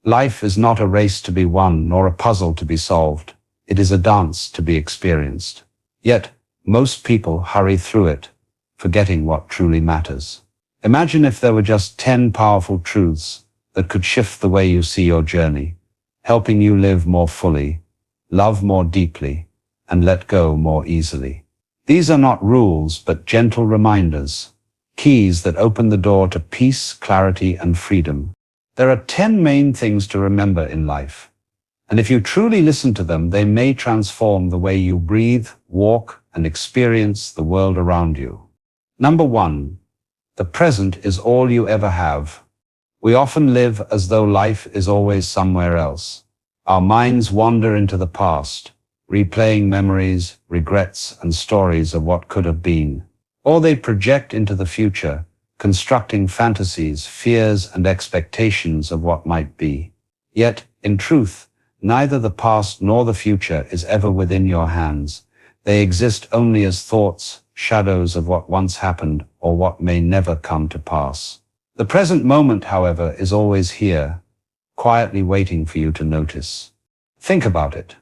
Life is not a race to be won nor a puzzle to be solved. It is a dance to be experienced. Yet, most people hurry through it, forgetting what truly matters. Imagine if there were just 10 powerful truths that could shift the way you see your journey, helping you live more fully, love more deeply, and let go more easily. These are not rules, but gentle reminders, keys that open the door to peace, clarity, and freedom. There are 10 main things to remember in life, and if you truly listen to them, they may transform the way you breathe, walk, and experience the world around you. Number 1. The present is all you ever have. We often live as though life is always somewhere else. Our minds wander into the past, replaying memories, regrets, and stories of what could have been. Or they project into the future, constructing fantasies, fears, and expectations of what might be. Yet, in truth, neither the past nor the future is ever within your hands. They exist only as thoughts, shadows of what once happened or what may never come to pass. The present moment, however, is always here, quietly waiting for you to notice. Think about it.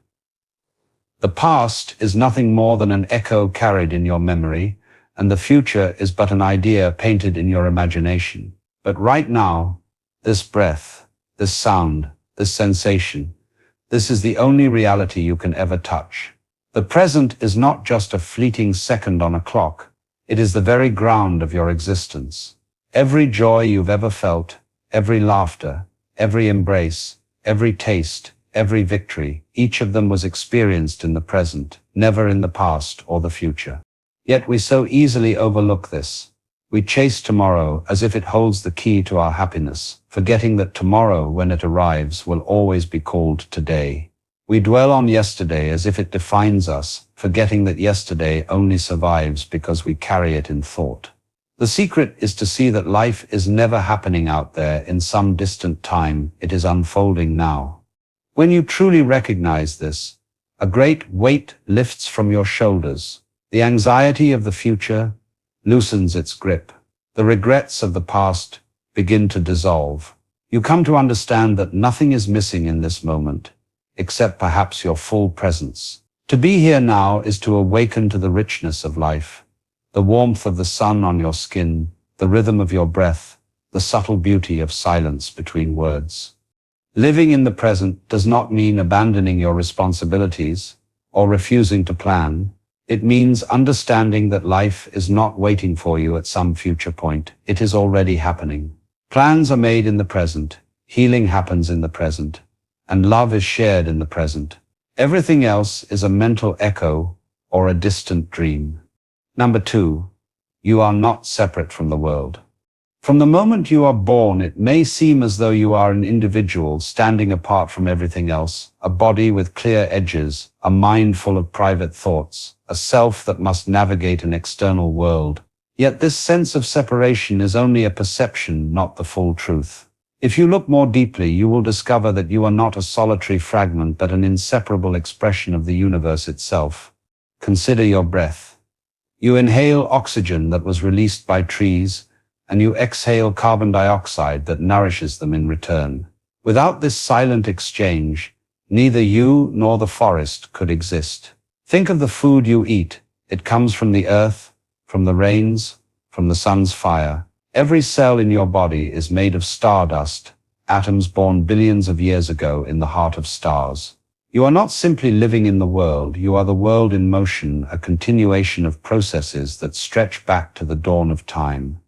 The past is nothing more than an echo carried in your memory, and the future is but an idea painted in your imagination. But right now, this breath, this sound, this sensation, this is the only reality you can ever touch. The present is not just a fleeting second on a clock. It is the very ground of your existence. Every joy you've ever felt, every laughter, every embrace, every taste, every victory, each of them was experienced in the present, never in the past or the future. Yet we so easily overlook this. We chase tomorrow as if it holds the key to our happiness, forgetting that tomorrow, when it arrives, will always be called today. We dwell on yesterday as if it defines us, forgetting that yesterday only survives because we carry it in thought. The secret is to see that life is never happening out there in some distant time. It is unfolding now. When you truly recognize this, a great weight lifts from your shoulders. The anxiety of the future loosens its grip. The regrets of the past begin to dissolve. You come to understand that nothing is missing in this moment, except perhaps your full presence. To be here now is to awaken to the richness of life, the warmth of the sun on your skin, the rhythm of your breath, the subtle beauty of silence between words. Living in the present does not mean abandoning your responsibilities or refusing to plan. It means understanding that life is not waiting for you at some future point. It is already happening. Plans are made in the present, healing happens in the present, and love is shared in the present. Everything else is a mental echo or a distant dream. Number 2, you are not separate from the world. From the moment you are born, it may seem as though you are an individual standing apart from everything else, a body with clear edges, a mind full of private thoughts, a self that must navigate an external world. Yet this sense of separation is only a perception, not the full truth. If you look more deeply, you will discover that you are not a solitary fragment, but an inseparable expression of the universe itself. Consider your breath. You inhale oxygen that was released by trees, and you exhale carbon dioxide that nourishes them in return. Without this silent exchange, neither you nor the forest could exist. Think of the food you eat. It comes from the earth, from the rains, from the sun's fire. Every cell in your body is made of stardust, atoms born billions of years ago in the heart of stars. You are not simply living in the world, you are the world in motion, a continuation of processes that stretch back to the dawn of time.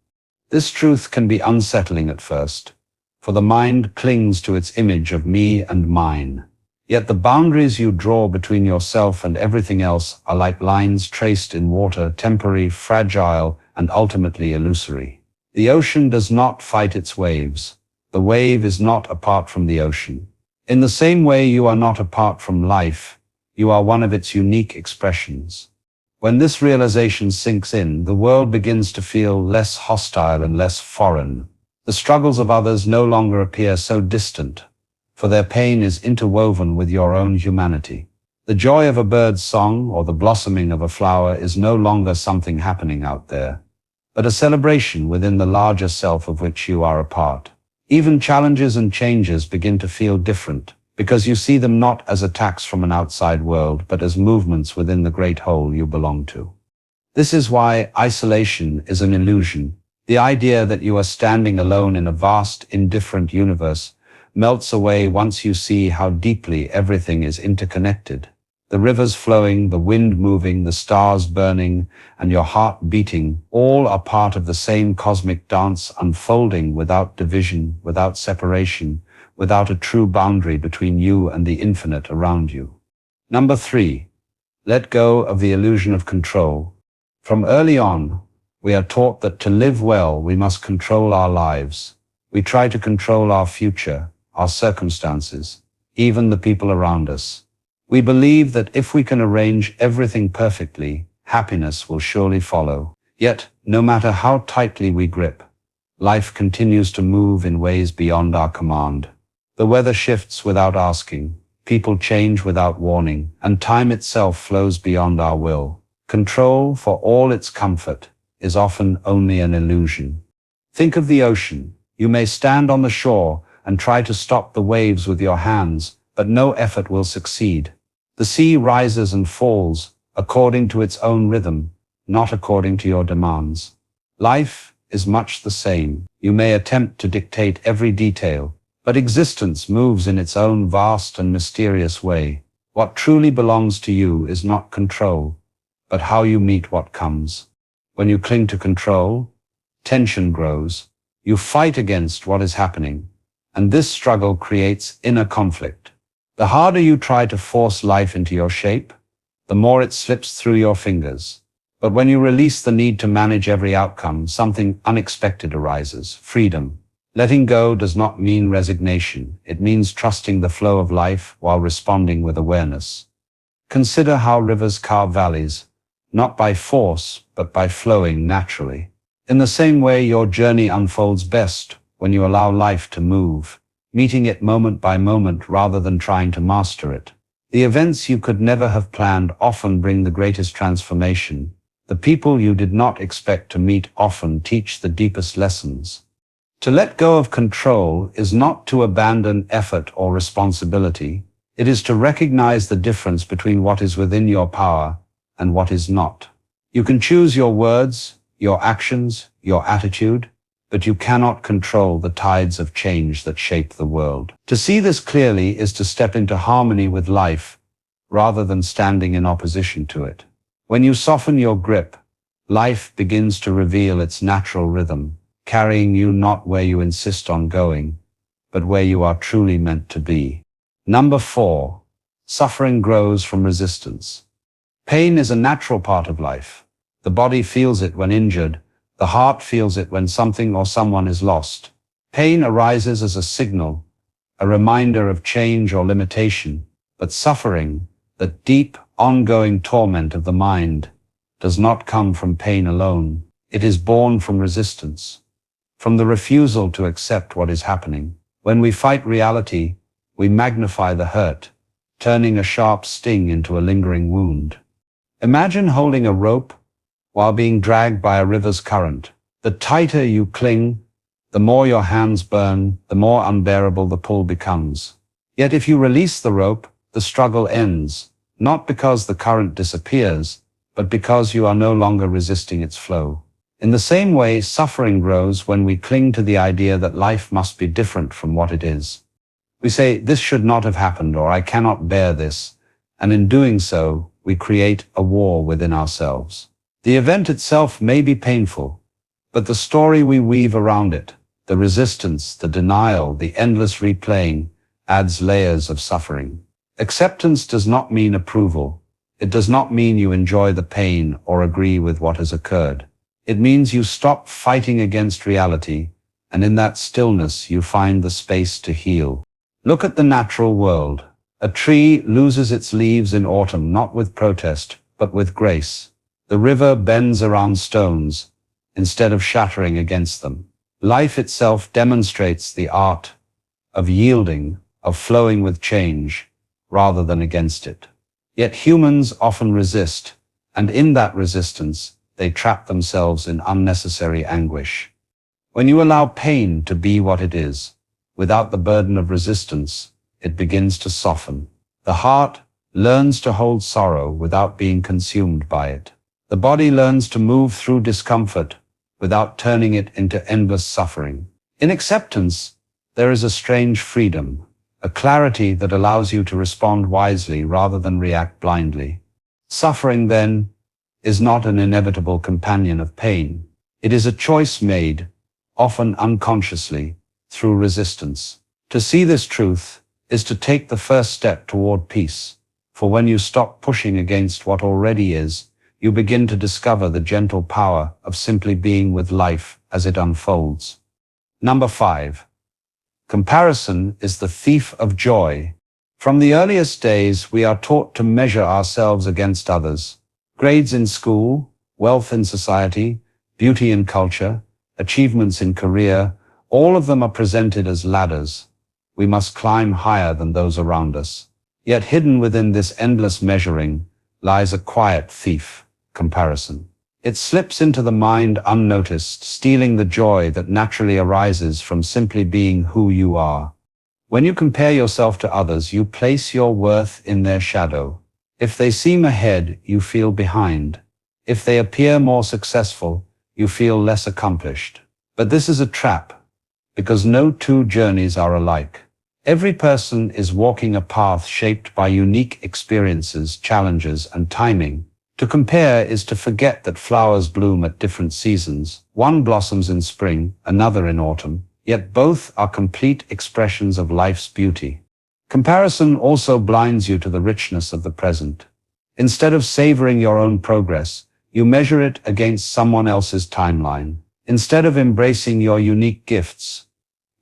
This truth can be unsettling at first, for the mind clings to its image of me and mine. Yet the boundaries you draw between yourself and everything else are like lines traced in water, temporary, fragile, and ultimately illusory. The ocean does not fight its waves. The wave is not apart from the ocean. In the same way, you are not apart from life. You are one of its unique expressions. When this realization sinks in, the world begins to feel less hostile and less foreign. The struggles of others no longer appear so distant, for their pain is interwoven with your own humanity. The joy of a bird's song or the blossoming of a flower is no longer something happening out there, but a celebration within the larger self of which you are a part. Even challenges and changes begin to feel different, because you see them not as attacks from an outside world, but as movements within the great whole you belong to. This is why isolation is an illusion. The idea that you are standing alone in a vast, indifferent universe melts away once you see how deeply everything is interconnected. The rivers flowing, the wind moving, the stars burning, and your heart beating, all are part of the same cosmic dance unfolding without division, without separation, without a true boundary between you and the infinite around you. Number 3. Let go of the illusion of control. From early on, we are taught that to live well, we must control our lives. We try to control our future, our circumstances, even the people around us. We believe that if we can arrange everything perfectly, happiness will surely follow. Yet, no matter how tightly we grip, life continues to move in ways beyond our command. The weather shifts without asking, people change without warning, and time itself flows beyond our will. Control, for all its comfort, is often only an illusion. Think of the ocean. You may stand on the shore and try to stop the waves with your hands, but no effort will succeed. The sea rises and falls according to its own rhythm, not according to your demands. Life is much the same. You may attempt to dictate every detail, but existence moves in its own vast and mysterious way. What truly belongs to you is not control, but how you meet what comes. When you cling to control, tension grows. You fight against what is happening, and this struggle creates inner conflict. The harder you try to force life into your shape, the more it slips through your fingers. But when you release the need to manage every outcome, something unexpected arises: freedom. Letting go does not mean resignation. It means trusting the flow of life while responding with awareness. Consider how rivers carve valleys, not by force, but by flowing naturally. In the same way, your journey unfolds best when you allow life to move, meeting it moment by moment rather than trying to master it. The events you could never have planned often bring the greatest transformation. The people you did not expect to meet often teach the deepest lessons. To let go of control is not to abandon effort or responsibility. It is to recognize the difference between what is within your power and what is not. You can choose your words, your actions, your attitude, but you cannot control the tides of change that shape the world. To see this clearly is to step into harmony with life, rather than standing in opposition to it. When you soften your grip, life begins to reveal its natural rhythm, carrying you not where you insist on going, but where you are truly meant to be. Number 4. Suffering grows from resistance. Pain is a natural part of life. The body feels it when injured. The heart feels it when something or someone is lost. Pain arises as a signal, a reminder of change or limitation, but suffering, the deep, ongoing torment of the mind, does not come from pain alone. It is born from resistance, from the refusal to accept what is happening. When we fight reality, we magnify the hurt, turning a sharp sting into a lingering wound. Imagine holding a rope while being dragged by a river's current. The tighter you cling, the more your hands burn, the more unbearable the pull becomes. Yet if you release the rope, the struggle ends, not because the current disappears, but because you are no longer resisting its flow. In the same way, suffering grows when we cling to the idea that life must be different from what it is. We say, "This should not have happened," or "I cannot bear this," and in doing so, we create a war within ourselves. The event itself may be painful, but the story we weave around it, the resistance, the denial, the endless replaying, adds layers of suffering. Acceptance does not mean approval. It does not mean you enjoy the pain or agree with what has occurred. It means you stop fighting against reality, and in that stillness you find the space to heal. Look at the natural world. A tree loses its leaves in autumn not with protest, but with grace. The river bends around stones instead of shattering against them. Life itself demonstrates the art of yielding, of flowing with change, rather than against it. Yet humans often resist, and in that resistance, they trap themselves in unnecessary anguish. When you allow pain to be what it is, without the burden of resistance, it begins to soften. The heart learns to hold sorrow without being consumed by it. The body learns to move through discomfort without turning it into endless suffering. In acceptance, there is a strange freedom, a clarity that allows you to respond wisely rather than react blindly. Suffering, then, is not an inevitable companion of pain. It is a choice made, often unconsciously, through resistance. To see this truth is to take the first step toward peace, for when you stop pushing against what already is, you begin to discover the gentle power of simply being with life as it unfolds. Number 5. Comparison is the thief of joy. From the earliest days, we are taught to measure ourselves against others. Grades in school, wealth in society, beauty in culture, achievements in career, all of them are presented as ladders. We must climb higher than those around us. Yet hidden within this endless measuring lies a quiet thief, comparison. It slips into the mind unnoticed, stealing the joy that naturally arises from simply being who you are. When you compare yourself to others, you place your worth in their shadow. If they seem ahead, you feel behind. If they appear more successful, you feel less accomplished. But this is a trap, because no two journeys are alike. Every person is walking a path shaped by unique experiences, challenges, and timing. To compare is to forget that flowers bloom at different seasons. One blossoms in spring, another in autumn, yet both are complete expressions of life's beauty. Comparison also blinds you to the richness of the present. Instead of savoring your own progress, you measure it against someone else's timeline. Instead of embracing your unique gifts,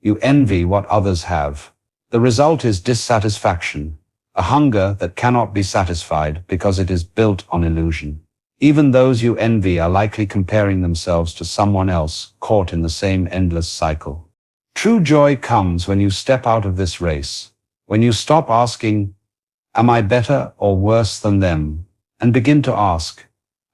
you envy what others have. The result is dissatisfaction, a hunger that cannot be satisfied because it is built on illusion. Even those you envy are likely comparing themselves to someone else, caught in the same endless cycle. True joy comes when you step out of this race, when you stop asking, "Am I better or worse than them?" and begin to ask,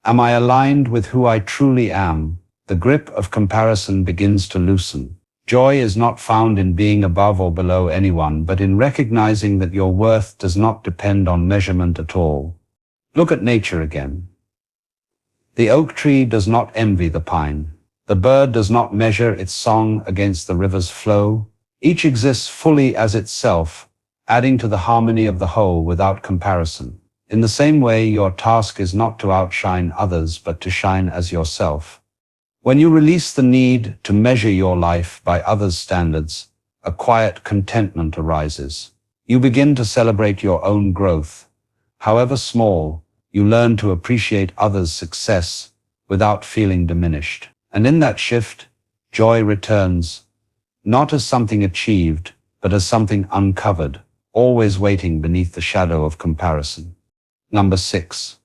"Am I aligned with who I truly am?" The grip of comparison begins to loosen. Joy is not found in being above or below anyone, but in recognizing that your worth does not depend on measurement at all. Look at nature again. The oak tree does not envy the pine. The bird does not measure its song against the river's flow. Each exists fully as itself, adding to the harmony of the whole without comparison. In the same way, your task is not to outshine others, but to shine as yourself. When you release the need to measure your life by others' standards, a quiet contentment arises. You begin to celebrate your own growth. However small, you learn to appreciate others' success without feeling diminished. And in that shift, joy returns, not as something achieved, but as something uncovered, always waiting beneath the shadow of comparison. Number 6.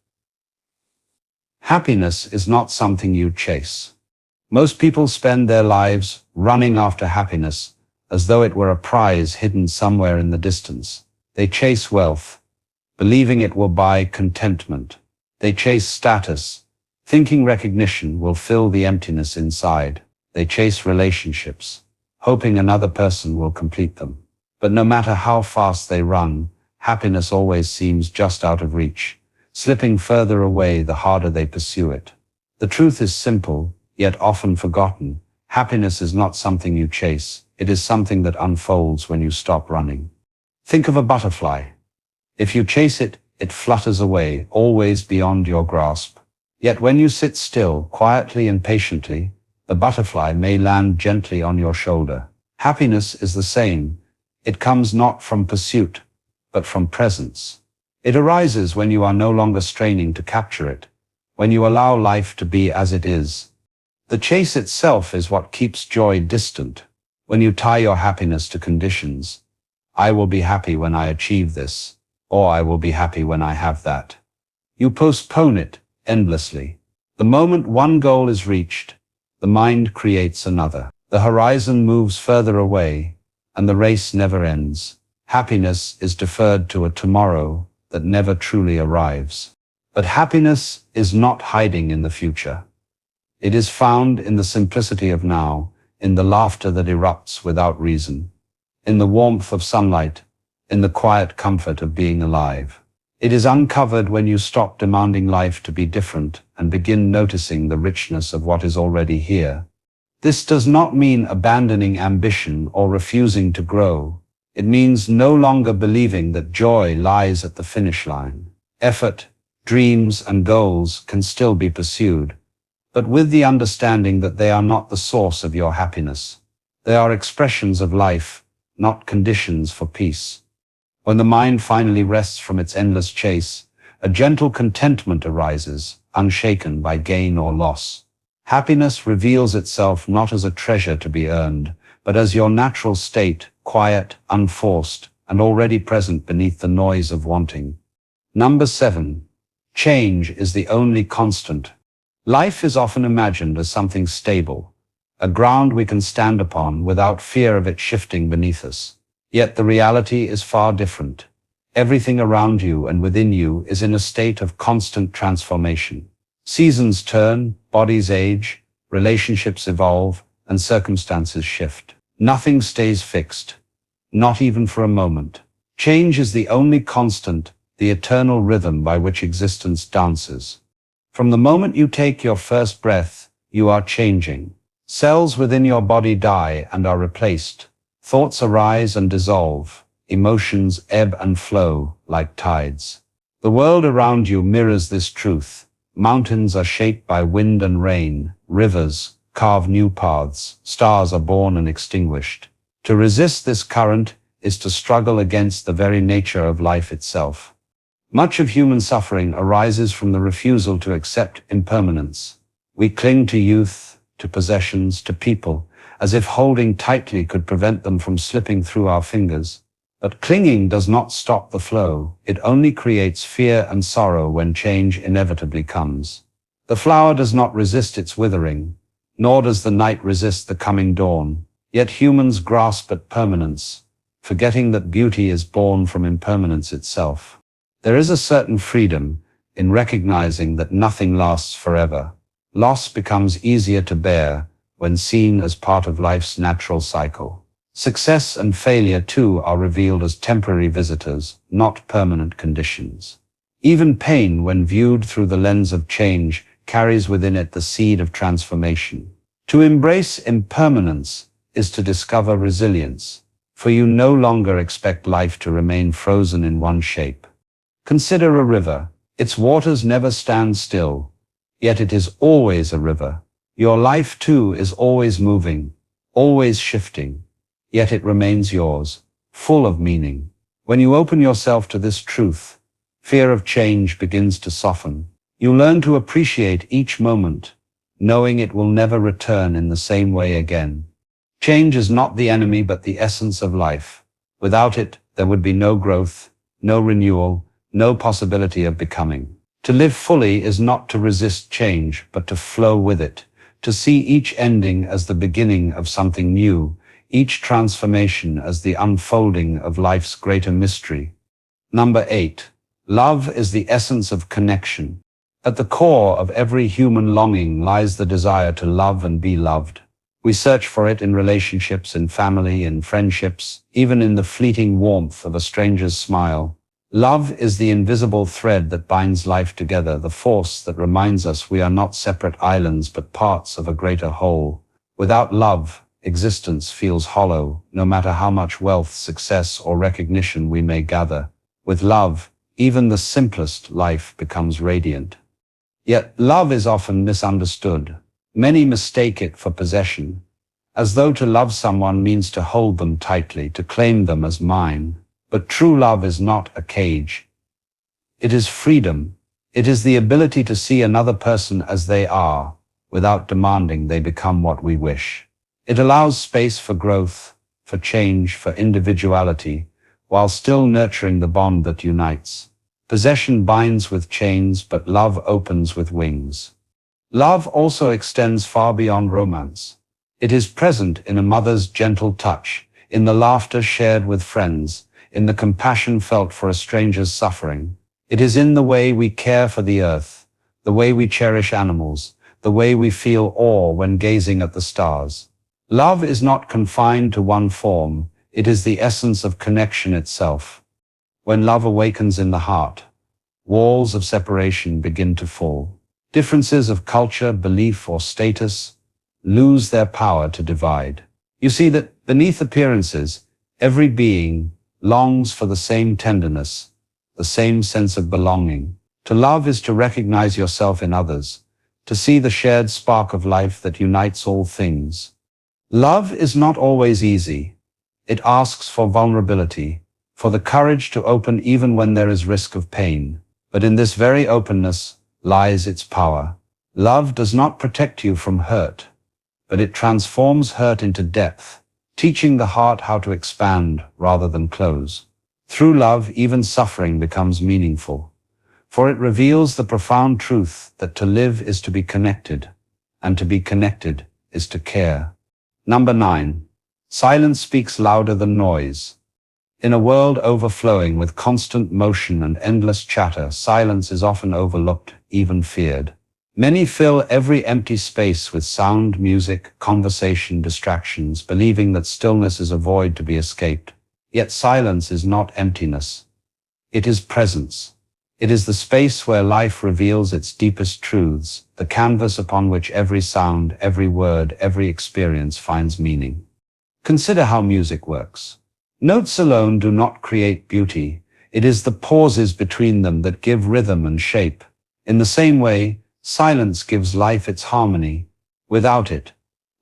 Happiness is not something you chase. Most people spend their lives running after happiness as though it were a prize hidden somewhere in the distance. They chase wealth, believing it will buy contentment. They chase status, thinking recognition will fill the emptiness inside. They chase relationships, hoping another person will complete them. But no matter how fast they run, happiness always seems just out of reach, slipping further away the harder they pursue it. The truth is simple, yet often forgotten. Happiness is not something you chase. It is something that unfolds when you stop running. Think of a butterfly. If you chase it, it flutters away, always beyond your grasp. Yet when you sit still, quietly and patiently, the butterfly may land gently on your shoulder. Happiness is the same. It comes not from pursuit, but from presence. It arises when you are no longer straining to capture it, when you allow life to be as it is. The chase itself is what keeps joy distant. When you tie your happiness to conditions, "I will be happy when I achieve this," or "I will be happy when I have that," you postpone it endlessly. The moment one goal is reached, the mind creates another. The horizon moves further away, and the race never ends. Happiness is deferred to a tomorrow that never truly arrives. But happiness is not hiding in the future. It is found in the simplicity of now, in the laughter that erupts without reason, in the warmth of sunlight, in the quiet comfort of being alive. It is uncovered when you stop demanding life to be different and begin noticing the richness of what is already here. This does not mean abandoning ambition or refusing to grow. It means no longer believing that joy lies at the finish line. Effort, dreams, and goals can still be pursued, but with the understanding that they are not the source of your happiness. They are expressions of life, not conditions for peace. When the mind finally rests from its endless chase, a gentle contentment arises, unshaken by gain or loss. Happiness reveals itself not as a treasure to be earned, but as your natural state, quiet, unforced, and already present beneath the noise of wanting. Number 7. Change is the only constant. Life is often imagined as something stable, a ground we can stand upon without fear of it shifting beneath us. Yet the reality is far different. Everything around you and within you is in a state of constant transformation. Seasons turn, bodies age, relationships evolve, and circumstances shift. Nothing stays fixed, not even for a moment. Change is the only constant, the eternal rhythm by which existence dances. From the moment you take your first breath, you are changing. Cells within your body die and are replaced. Thoughts arise and dissolve. Emotions ebb and flow like tides. The world around you mirrors this truth. Mountains are shaped by wind and rain. Rivers carve new paths. Stars are born and extinguished. To resist this current is to struggle against the very nature of life itself. Much of human suffering arises from the refusal to accept impermanence. We cling to youth, to possessions, to people, as if holding tightly could prevent them from slipping through our fingers. But clinging does not stop the flow. It only creates fear and sorrow when change inevitably comes. The flower does not resist its withering, nor does the night resist the coming dawn. Yet humans grasp at permanence, forgetting that beauty is born from impermanence itself. There is a certain freedom in recognizing that nothing lasts forever. Loss becomes easier to bear when seen as part of life's natural cycle. Success and failure, too, are revealed as temporary visitors, not permanent conditions. Even pain, when viewed through the lens of change, carries within it the seed of transformation. To embrace impermanence is to discover resilience, for you no longer expect life to remain frozen in one shape. Consider a river. Its waters never stand still, yet it is always a river. Your life, too, is always moving, always shifting, yet it remains yours, full of meaning. When you open yourself to this truth, fear of change begins to soften. You learn to appreciate each moment, knowing it will never return in the same way again. Change is not the enemy but the essence of life. Without it, there would be no growth, no renewal, no possibility of becoming. To live fully is not to resist change, but to flow with it, to see each ending as the beginning of something new, each transformation as the unfolding of life's greater mystery. Number 8. Love is the essence of connection. At the core of every human longing lies the desire to love and be loved. We search for it in relationships, in family, in friendships, even in the fleeting warmth of a stranger's smile. Love is the invisible thread that binds life together, the force that reminds us we are not separate islands but parts of a greater whole. Without love, existence feels hollow, no matter how much wealth, success, or recognition we may gather. With love, even the simplest life becomes radiant. Yet love is often misunderstood. Many mistake it for possession, as though to love someone means to hold them tightly, to claim them as mine. But true love is not a cage. It is freedom. It is the ability to see another person as they are, without demanding they become what we wish. It allows space for growth, for change, for individuality, while still nurturing the bond that unites. Possession binds with chains, but love opens with wings. Love also extends far beyond romance. It is present in a mother's gentle touch, in the laughter shared with friends, in the compassion felt for a stranger's suffering. It is in the way we care for the earth, the way we cherish animals, the way we feel awe when gazing at the stars. Love is not confined to one form. It is the essence of connection itself. When love awakens in the heart, walls of separation begin to fall. Differences of culture, belief, or status lose their power to divide. You see that beneath appearances, every being longs for the same tenderness, the same sense of belonging. To love is to recognize yourself in others, to see the shared spark of life that unites all things. Love is not always easy. It asks for vulnerability, for the courage to open even when there is risk of pain. But in this very openness lies its power. Love does not protect you from hurt, but it transforms hurt into depth, teaching the heart how to expand rather than close. Through love, even suffering becomes meaningful, for it reveals the profound truth that to live is to be connected, and to be connected is to care. Number 9. Silence speaks louder than noise. In a world overflowing with constant motion and endless chatter, silence is often overlooked, even feared. Many fill every empty space with sound, music, conversation, distractions, believing that stillness is a void to be escaped. Yet silence is not emptiness. It is presence. It is the space where life reveals its deepest truths, the canvas upon which every sound, every word, every experience finds meaning. Consider how music works. Notes alone do not create beauty. It is the pauses between them that give rhythm and shape. In the same way, silence gives life its harmony. Without it,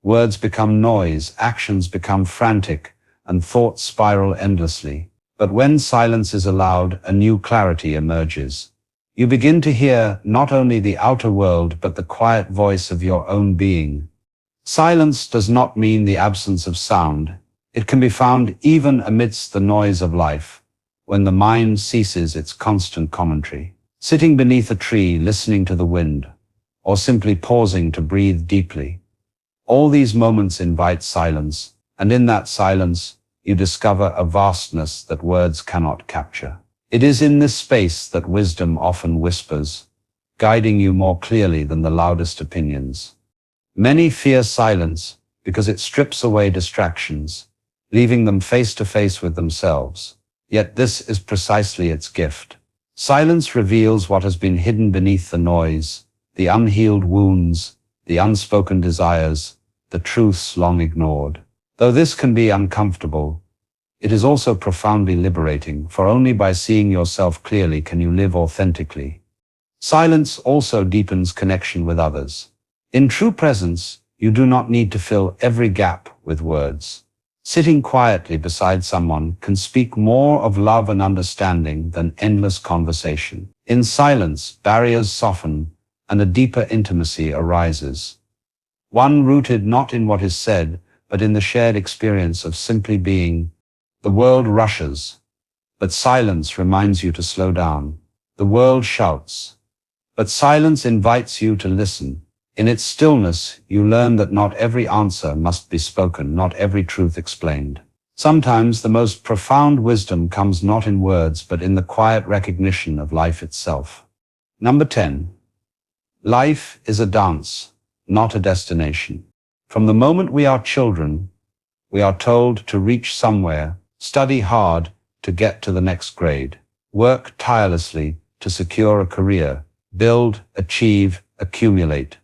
words become noise, actions become frantic, and thoughts spiral endlessly. But when silence is allowed, a new clarity emerges. You begin to hear not only the outer world, but the quiet voice of your own being. Silence does not mean the absence of sound. It can be found even amidst the noise of life, when the mind ceases its constant commentary. Sitting beneath a tree, listening to the wind, or simply pausing to breathe deeply. All these moments invite silence, and in that silence, you discover a vastness that words cannot capture. It is in this space that wisdom often whispers, guiding you more clearly than the loudest opinions. Many fear silence because it strips away distractions, leaving them face to face with themselves. Yet this is precisely its gift. Silence reveals what has been hidden beneath the noise, the unhealed wounds, the unspoken desires, the truths long ignored. Though this can be uncomfortable, it is also profoundly liberating, for only by seeing yourself clearly can you live authentically. Silence also deepens connection with others. In true presence, you do not need to fill every gap with words. Sitting quietly beside someone can speak more of love and understanding than endless conversation. In silence, barriers soften and a deeper intimacy arises. One rooted not in what is said, but in the shared experience of simply being. The world rushes, but silence reminds you to slow down. The world shouts, but silence invites you to listen. In its stillness, you learn that not every answer must be spoken, not every truth explained. Sometimes the most profound wisdom comes not in words, but in the quiet recognition of life itself. Number 10. Life is a dance, not a destination. From the moment we are children, we are told to reach somewhere, study hard to get to the next grade, work tirelessly to secure a career, build, achieve, accumulate.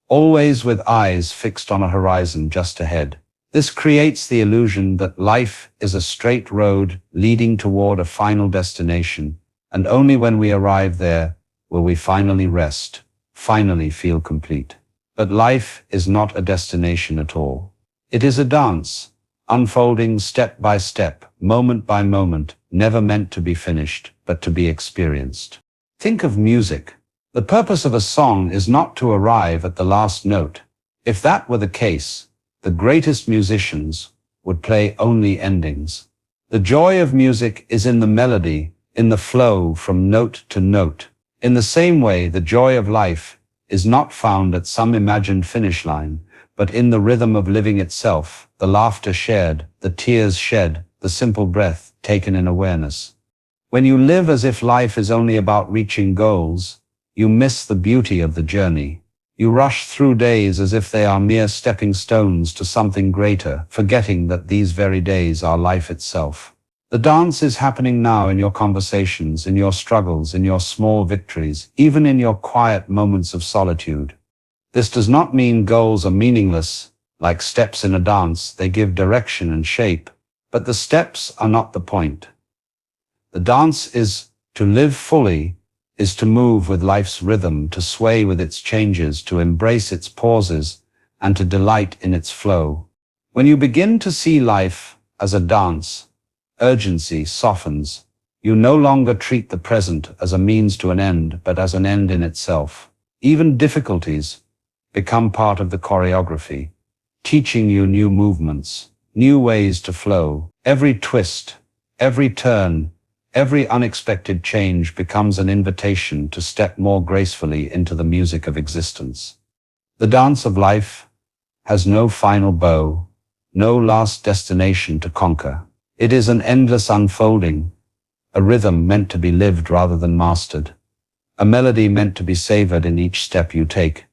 Always with eyes fixed on a horizon just ahead. This creates the illusion that life is a straight road leading toward a final destination, and only when we arrive there will we finally rest, finally feel complete. But life is not a destination at all. It is a dance, unfolding step by step, moment by moment, never meant to be finished, but to be experienced. Think of music. The purpose of a song is not to arrive at the last note. If that were the case, the greatest musicians would play only endings. The joy of music is in the melody, in the flow from note to note. In the same way, the joy of life is not found at some imagined finish line, but in the rhythm of living itself, the laughter shared, the tears shed, the simple breath taken in awareness. When you live as if life is only about reaching goals, you miss the beauty of the journey. You rush through days as if they are mere stepping stones to something greater, forgetting that these very days are life itself. The dance is happening now in your conversations, in your struggles, in your small victories, even in your quiet moments of solitude. This does not mean goals are meaningless. Like steps in a dance, they give direction and shape. But the steps are not the point. The dance is to live fully, is to move with life's rhythm, to sway with its changes, to embrace its pauses, and to delight in its flow. When you begin to see life as a dance, urgency softens. You no longer treat the present as a means to an end, but as an end in itself. Even difficulties become part of the choreography, teaching you new movements, new ways to flow. Every twist, every turn, every unexpected change becomes an invitation to step more gracefully into the music of existence. The dance of life has no final bow, no last destination to conquer. It is an endless unfolding, a rhythm meant to be lived rather than mastered, a melody meant to be savored in each step you take.